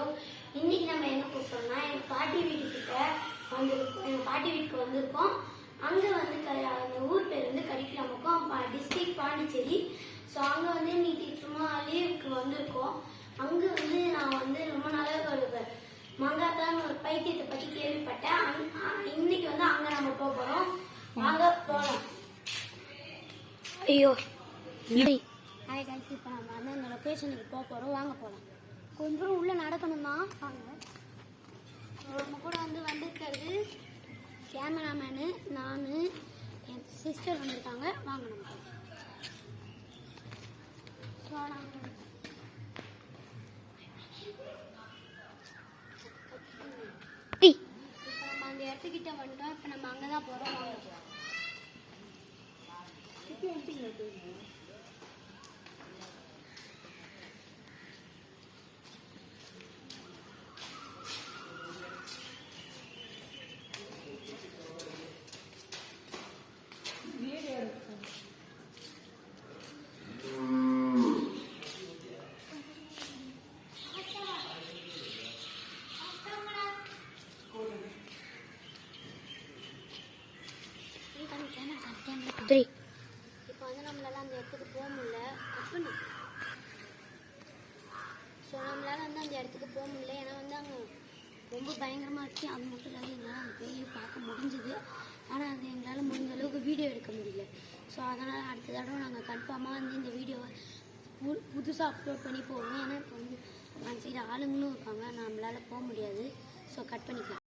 Video. இன்னைக்கு நம்ம என்ன போட்டோம்னா எங்கள் பாட்டி வீட்டுக்கிட்ட வந்திருக்கோம். எங்கள் பாட்டி வீட்டுக்கு வந்திருக்கோம். அங்கே வந்து அந்த ஊர் பேர் வந்து கரிக்கலாமுக்கம், டிஸ்ட்ரிக்ட் பாண்டிச்சேரி. ஸோ அங்கே வந்து இன்னைக்கு சும்மா லீவுக்கு வந்திருக்கோம். அங்கே வந்து நான் வந்து ரொம்ப நாளாக ஒரு மங்காத்தான் ஒரு பைத்தியத்தை பற்றி கேள்விப்பட்டேன். இன்னைக்கு வந்து அங்கே நம்ம போக போகிறோம். வாங்க போகலாம். ஐயோ ஹாய் கைஸ், இப்போ நம்ம வந்து அந்த லொக்கேஷனுக்கு போக போகிறோம். வாங்க போகலாம். கொஞ்சம் தூரம் உள்ளே நடக்கணும் தான். வாங்க. நம்ம கூட வந்திருக்கிறது கேமராமேனு, நான், என் சிஸ்டர் வந்திருக்காங்க. வாங்க நம்ம போகலாம். ஸோ இப்போ நம்ம அந்த இடத்துக்கிட்ட வந்துட்டோம். இப்போ நம்ம அங்கே தான் போகிறோம். வாங்க போகலாம். இப்போ வந்து நம்மளால அந்த இடத்துக்கு போக முடியல. ஸோ நம்மளால வந்து அந்த இடத்துக்கு போக முடியல. ஏன்னா வந்து அங்கே ரொம்ப பயங்கரமாக இருக்குது. அது மட்டும் இல்லாத எங்களால் அந்த பேயை பார்க்க முடிஞ்சுது. ஆனால் அது எங்களால் முடிஞ்ச அளவுக்கு வீடியோ எடுக்க முடியல. ஸோ அதனால் அடுத்த தடவை நாங்கள் கன்ஃபார்மாக வந்து இந்த வீடியோவை புதுசாக அப்லோட் பண்ணி போவோம். ஏன்னா இப்போ வந்து அந்த சைடு ஆளுங்களும் இருக்காங்க, நம்மளால் போக முடியாது. ஸோ கட் பண்ணிக்கலாம்.